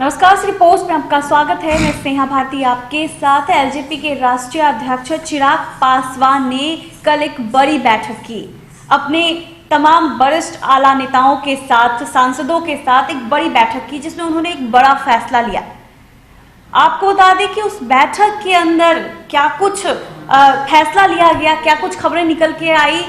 नमस्कार, श्री पोस्ट में आपका स्वागत है। मैं स्नेहा भारती आपके साथ। एलजेपी के राष्ट्रीय अध्यक्ष चिराग पासवान ने कल एक बड़ी बैठक की। अपने तमाम वरिष्ठ आला नेताओं के साथ, सांसदों के साथ एक बड़ी बैठक की, जिसमें उन्होंने एक बड़ा फैसला लिया। आपको बता दें कि उस बैठक के अंदर क्या कुछ फैसला लिया गया, क्या कुछ खबरें निकल के आई,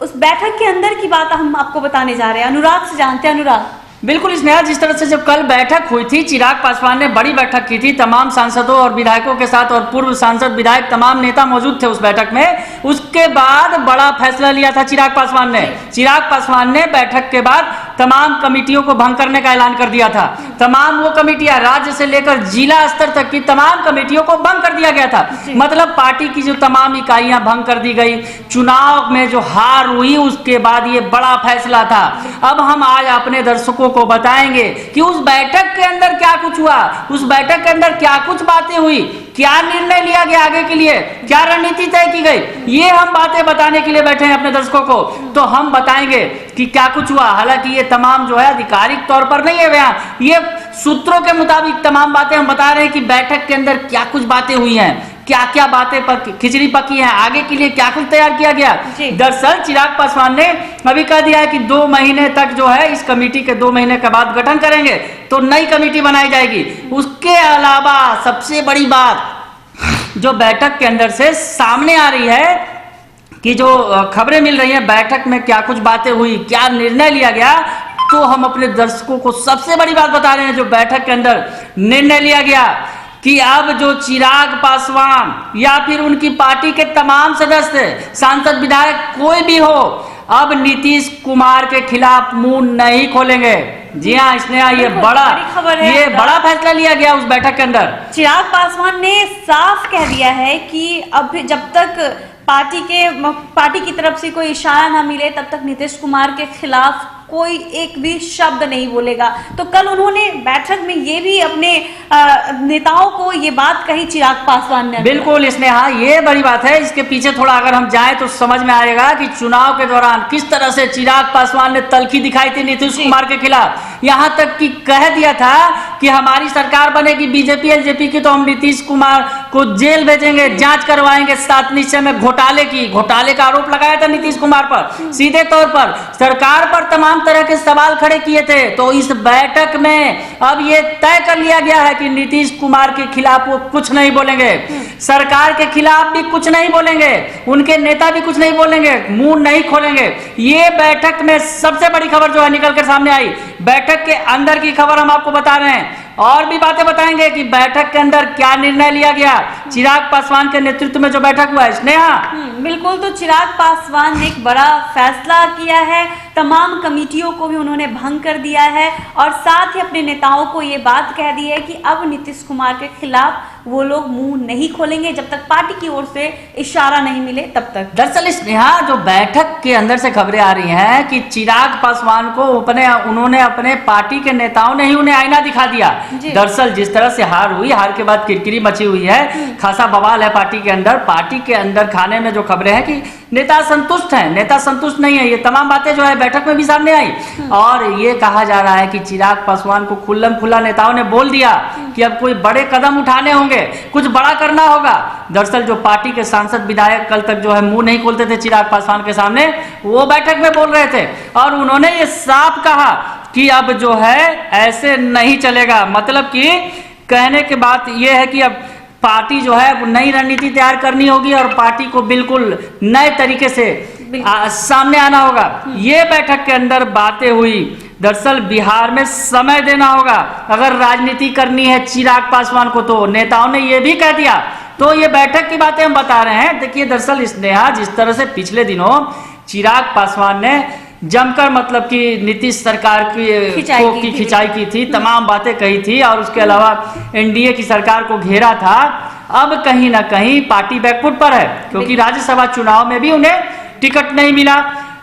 उस बैठक के अंदर की बात हम आपको बताने जा रहे हैं। अनुराग से जानते हैं। अनुराग, बिल्कुल स्नेहा, जिस तरह से जब कल बैठक हुई थी, चिराग पासवान ने बड़ी बैठक की थी तमाम सांसदों और विधायकों के साथ, और पूर्व सांसद विधायक तमाम नेता मौजूद थे उस बैठक में। उसके बाद बड़ा फैसला लिया था चिराग पासवान ने। चिराग पासवान ने बैठक के बाद तमाम कमेटियों को भंग करने का ऐलान कर दिया था। तमाम वो कमेटियां, राज्य से लेकर जिला स्तर तक की तमाम कमेटियों को भंग कर दिया गया था। मतलब पार्टी की जो तमाम इकाइयां भंग कर दी गई। चुनाव में जो हार हुई उसके बाद ये बड़ा फैसला था। अब हम आज अपने दर्शकों को बताएंगे कि उस बैठक के अंदर क्या कुछ हुआ, उस बैठक के अंदर क्या कुछ बातें हुई, क्या निर्णय लिया गया आगे के लिए, क्या रणनीति तय की गई। ये हम बातें बताने के लिए बैठे हैं अपने दर्शकों को। तो हम बताएंगे कि क्या कुछ हुआ। हालांकि ये तमाम जो है आधिकारिक तौर पर नहीं है बयान, ये सूत्रों के मुताबिक तमाम बातें हम बता रहे हैं कि बैठक के अंदर क्या कुछ बातें हुई हैं, क्या क्या बातें खिचड़ी पकी है, आगे के लिए क्या कुछ तैयार किया गया। दरअसल चिराग पासवान ने अभी कह दिया है कि 2 महीने तक जो है इस कमेटी के 2 महीने के बाद गठन करेंगे तो नई कमेटी बनाई जाएगी। उसके अलावा सबसे बड़ी बात जो बैठक के अंदर से सामने आ रही है कि जो खबरें मिल रही हैं, बैठक में क्या कुछ बातें हुई, क्या निर्णय लिया गया, तो हम अपने दर्शकों को सबसे बड़ी बात बता रहे हैं। जो बैठक के अंदर निर्णय लिया गया कि अब जो चिराग पासवान या फिर उनकी पार्टी के तमाम सदस्य, सांसद, विधायक कोई भी हो, अब नीतीश कुमार के खिलाफ मुंह नहीं खोलेंगे। जी हाँ स्नेहा, ये बड़ा खबर है। ये बड़ा फैसला लिया गया उस बैठक के अंदर। चिराग पासवान ने साफ कह दिया है कि अब जब तक पार्टी की तरफ से कोई इशारा ना मिले तब तक नीतीश कुमार के खिलाफ कोई एक भी शब्द नहीं बोलेगा। तो कल उन्होंने बैठक में ये भी अपने नेताओं को ये बात कही चिराग पासवान ने। बिल्कुल स्नेहा, ये बड़ी बात है। इसके पीछे थोड़ा अगर हम जाएं तो समझ में आएगा कि चुनाव के दौरान किस तरह से चिराग पासवान ने तल्खी दिखाई थी नीतीश कुमार के खिलाफ। यहां तक कि कह दिया था कि हमारी सरकार बनेगी बीजेपी एलजेपी की तो हम नीतीश कुमार को जेल भेजेंगे, जांच करवाएंगे। 7 निश्चय में घोटाले का आरोप लगाया था नीतीश कुमार पर। सीधे तौर पर सरकार पर तमाम तरह के सवाल खड़े किए थे। तो इस बैठक में अब ये तय कर लिया गया है कि नीतीश कुमार के खिलाफ वो कुछ नहीं बोलेंगे, सरकार के खिलाफ भी कुछ नहीं बोलेंगे, उनके नेता भी कुछ नहीं बोलेंगे, मुंह नहीं खोलेंगे। ये बैठक में सबसे बड़ी खबर जो है निकल कर सामने आई। बैठक के अंदर की खबर हम आपको बता रहे हैं, और भी बातें बताएंगे कि बैठक के अंदर क्या निर्णय लिया गया। चिराग पासवान के नेतृत्व में जो बैठक हुआ है स्नेहा। बिल्कुल, तो चिराग पासवान ने एक बड़ा फैसला किया है। तमाम कमेटियों को भी उन्होंने भंग कर दिया है और साथ ही अपने नेताओं को ये बात कह दी है कि अब नीतीश कुमार के खिलाफ वो लोग मुंह नहीं खोलेंगे जब तक पार्टी की ओर से इशारा नहीं मिले तब तक। दरअसल स्नेहा, जो बैठक के अंदर से खबरें आ रही हैं कि चिराग पासवान को उन्होंने अपने पार्टी के नेताओं ने ही उन्हें आईना दिखा दिया। दरअसल जिस तरह से हार हुई, हार के बाद किरकिरी मची हुई है, खासा बवाल है पार्टी के अंदर खाने में जो खबरें हैं कि नेता संतुष्ट हैं, नेता संतुष्ट नहीं है। ये तमाम बातें जो है बैठक में भी सामने आई। और ये कहा जा रहा है कि चिराग पासवान को खुल्लम खुल्ला नेताओं ने बोल दिया कि अब कोई बड़े कदम उठाने होंगे, कुछ बड़ा करना होगा। दरअसल जो पार्टी के सांसद विधायक कल तक जो है मुंह नहीं खोलते थे चिराग पासवान के सामने, वो बैठक में बोल रहे थे और उन्होंने ये साफ कहा कि अब जो है ऐसे नहीं चलेगा। मतलब कि कहने की बात यह है कि अब पार्टी जो है नई रणनीति तैयार करनी होगी और पार्टी को बिल्कुल नए तरीके से सामने आना होगा। ये बैठक के अंदर बातें हुई। दरअसल बिहार में समय देना होगा अगर राजनीति करनी है चिराग पासवान को, तो नेताओं ने ये भी कह दिया। तो ये बैठक की बातें हम बता रहे हैं। देखिए दरअसल स्नेहा, जिस तरह से पिछले दिनों चिराग पासवान ने जमकर मतलब कि नीतीश सरकार की खिंचाई की थी, तमाम बातें कही थी और उसके अलावा एनडीए की सरकार को घेरा था। अब कहीं ना कहीं पार्टी बैकफुट पर है, क्योंकि राज्यसभा चुनाव में भी उन्हें टिकट नहीं मिला।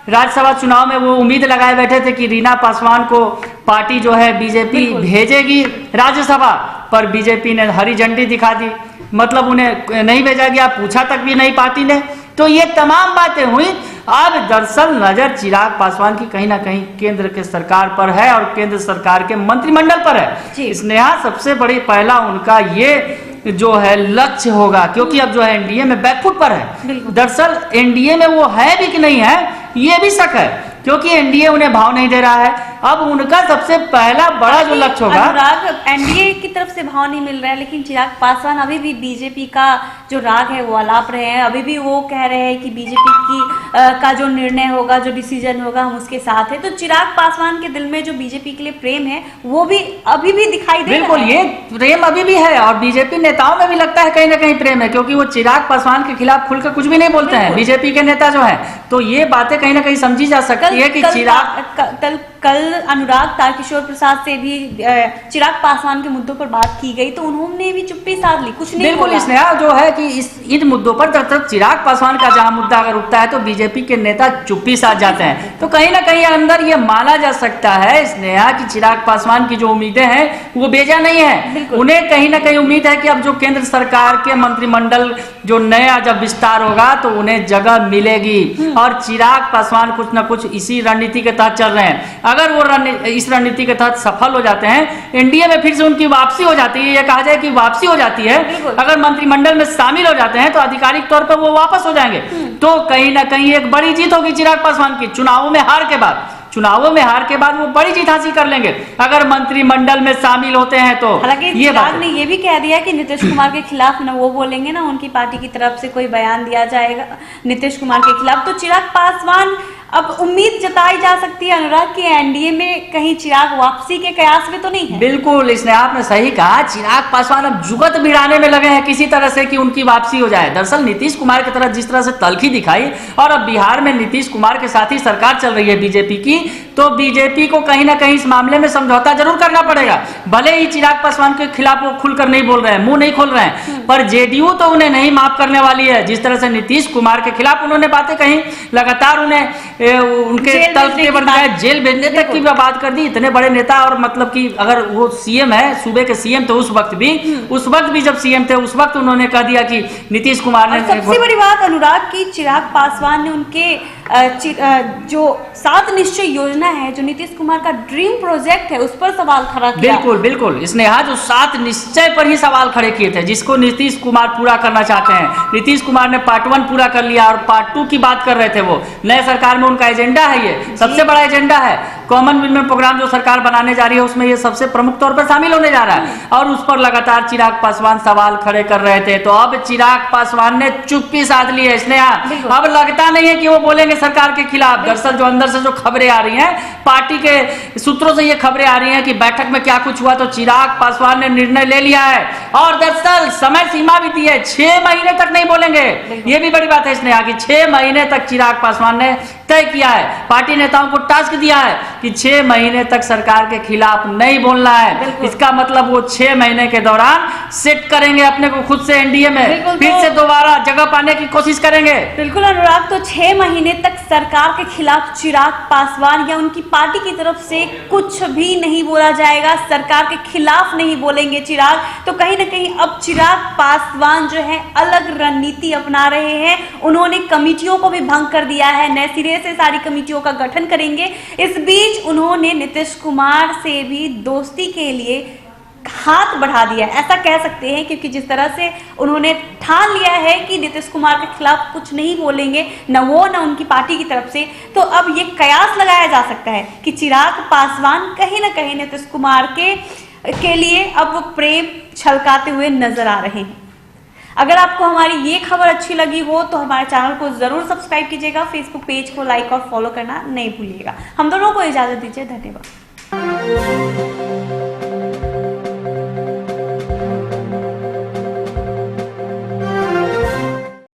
राज्यसभा चुनाव में वो उम्मीद लगाए बैठे थे कि रीना पासवान को पार्टी जो है बीजेपी भेजेगी राज्यसभा, पर बीजेपी ने हरी झंडी दिखा दी। मतलब उन्हें नहीं भेजा गया, पूछा तक भी नहीं पार्टी ने। तो ये तमाम बातें हुई। अब दरअसल नजर चिराग पासवान की कहीं ना कहीं केंद्र के सरकार पर है और केंद्र सरकार के मंत्रिमंडल पर है। स्नेहा, सबसे बड़ी पहला उनका ये जो है लक्ष्य होगा, क्योंकि अब जो है एनडीए में बैकफुट पर है। दरअसल एनडीए में वो है भी कि नहीं है ये भी शक है, क्योंकि एनडीए उन्हें भाव नहीं दे रहा है। अब उनका सबसे पहला बड़ा जो लक्ष्य होगा, अनुराग, एनडीए की तरफ से भाव नहीं मिल रहा है, लेकिन चिराग पासवान अभी भी बीजेपी का जो राग है वो अलाप रहे हैं। अभी भी वो कह रहे हैं कि बीजेपी की का जो निर्णय होगा, जो डिसीजन होगा, हम उसके साथ है। तो चिराग पासवान के दिल में जो बीजेपी के लिए प्रेम है वो भी अभी भी दिखाई दे रहा है। बिल्कुल, ये प्रेम अभी भी है और बीजेपी नेताओं में भी लगता है कहीं ना कहीं प्रेम है, क्योंकि वो चिराग पासवान के खिलाफ खुलकर कुछ भी नहीं बोलते हैं बीजेपी के नेता जो है। तो ये बातें कहीं ना कहीं समझी जा सकती है कि कल अनुराग तारकिशोर प्रसाद से भी चिराग पासवान के मुद्दों पर बात की गई, तो उन्होंने भी चुप्पी साध ली, कुछ नहीं बिल्कुल। इसने जो है कि इन मुद्दों पर जब चिराग पासवान का जहां मुद्दा अगर उठता है तो बीजेपी के नेता चुप्पी साध जाते हैं। तो कहीं ना कहीं अंदर ये माना जा सकता है स्नेहा कि चिराग पासवान की जो उम्मीदें हैं वो बेजा नहीं है। उन्हें कहीं ना कहीं उम्मीद है कि अब जो केंद्र सरकार के मंत्रिमंडल जो नया जब विस्तार होगा तो उन्हें जगह मिलेगी और चिराग पासवान कुछ ना कुछ इसी रणनीति के तहत चल रहे हैं। अगर वो इस रणनीति के तहत सफल हो जाते हैं, एनडीए में फिर से उनकी वापसी हो जाती है, ये कहा जाए कि वापसी हो जाती है। अगर मंत्रिमंडल में शामिल हो जाते हैं तो आधिकारिक तौर पर वो वापस हो जाएंगे। तो कहीं ना कहीं एक बड़ी जीत होगी चिराग पासवान की। चुनावों में हार के बाद वो बड़ी जीत हासिल कर लेंगे अगर मंत्रिमंडल में शामिल होते हैं तो। हालांकि चिराग ने ये भी कह दिया कि नीतीश कुमार के खिलाफ ना वो बोलेंगे ना उनकी पार्टी की तरफ से कोई बयान दिया जाएगा नीतीश कुमार के खिलाफ। तो चिराग पासवान, अब उम्मीद जताई जा सकती है अनुराग की एनडीए में कहीं चिराग वापसी के कयास में तो नहीं है। बिल्कुल, इसने आपने सही कहा। चिराग पासवान अब जुगत भिड़ाने में लगे हैं किसी तरह से कि उनकी वापसी हो जाए। दरअसल नीतीश कुमार की तरह जिस तरह से तल्खी दिखाई और अब बिहार में नीतीश कुमार के साथ ही सरकार चल रही है बीजेपी की, तो बीजेपी को कहीं ना कहीं इस मामले में समझौता जरूर करना पड़ेगा। भले ही चिराग पासवान के खिलाफ वो खुलकर नहीं बोल रहे हैं, मुंह नहीं खोल रहे हैं, पर जेडीयू तो उन्हें नहीं माफ करने वाली है। जिस तरह से नीतीश कुमार के खिलाफ उन्होंने बातें कही, लगातार उन्हें उनके तल्ख के बजाय जेल भेजने तक की बात कर दी। इतने बड़े नेता, और मतलब कि अगर वो सीएम है, सूबे के सीएम, तो उस वक्त भी जब सीएम थे उस वक्त उन्होंने कह दिया कि नीतीश कुमार ने। सबसे बड़ी बात अनुराग की, चिराग पासवान ने उनके जो 7 निश्चय योजना है, जो नीतीश कुमार का ड्रीम प्रोजेक्ट है, उस पर सवाल खड़ा किया। बिल्कुल इसने जो 7 निश्चय पर ही सवाल खड़े किए थे, जिसको नीतीश कुमार पूरा करना चाहते हैं। नीतीश कुमार ने पार्ट 1 पूरा कर लिया और पार्ट 2 की बात कर रहे थे। वो नए सरकार में उनका एजेंडा है, ये सबसे बड़ा एजेंडा है। कॉमन मिनिमम प्रोग्राम जो सरकार बनाने जा रही है उसमें ये सबसे प्रमुख तौर पर शामिल होने जा रहा है और उस पर लगातार चिराग पासवान सवाल खड़े कर रहे थे। तो अब चिराग पासवान ने चुप्पी साध ली है इसने। अब लगता नहीं है कि वो बोलेंगे सरकार के खिलाफ। दरअसल जो अंदर से जो खबरें आ रही हैं, पार्टी के सूत्रों से ये खबरें आ रही हैं कि बैठक में क्या कुछ हुआ, तो चिराग पासवान ने निर्णय ले लिया है और दरअसल समय सीमा भी दी है, 6 महीने तक नहीं बोलेंगे। ये भी बड़ी बात है इसने, कि 6 महीने तक चिराग पासवान ने तय किया है, पार्टी नेताओं को टास्क दिया है कि 6 महीने तक सरकार के खिलाफ नहीं बोलना है। इसका मतलब वो 6 महीने के दौरान सेट करेंगे अपने को खुद से एनडीए में, फिर से दोबारा जगह पाने की कोशिश करेंगे। बिल्कुल अनुराग, तो 6 महीने तक सरकार के खिलाफ चिराग पासवान या उनकी पार्टी की तरफ से कुछ भी नहीं बोला जाएगा, सरकार के खिलाफ नहीं बोलेंगे चिराग। तो कहीं ना कहीं अब चिराग पासवान जो है अलग रणनीति अपना रहे हैं। उन्होंने कमेटियों को भी भंग कर दिया है, नए सिरे से सारी कमेटियों का गठन करेंगे। इस बीच उन्होंने नीतीश कुमार से भी दोस्ती के लिए हाथ बढ़ा दिया, ऐसा कह सकते हैं, क्योंकि जिस तरह से उन्होंने ठान लिया है कि नीतीश कुमार के खिलाफ कुछ नहीं बोलेंगे, न वो न उनकी पार्टी की तरफ से। तो अब ये कयास लगाया जा सकता है कि चिराग पासवान कहीं ना कहीं नीतीश कुमार के लिए अब वो प्रेम छलकाते हुए नजर आ रहे हैं। अगर आपको हमारी ये खबर अच्छी लगी हो तो हमारे चैनल को जरूर सब्सक्राइब कीजिएगा, फेसबुक पेज को लाइक और फॉलो करना नहीं भूलिएगा। हम दोनों को इजाजत दीजिए, धन्यवाद।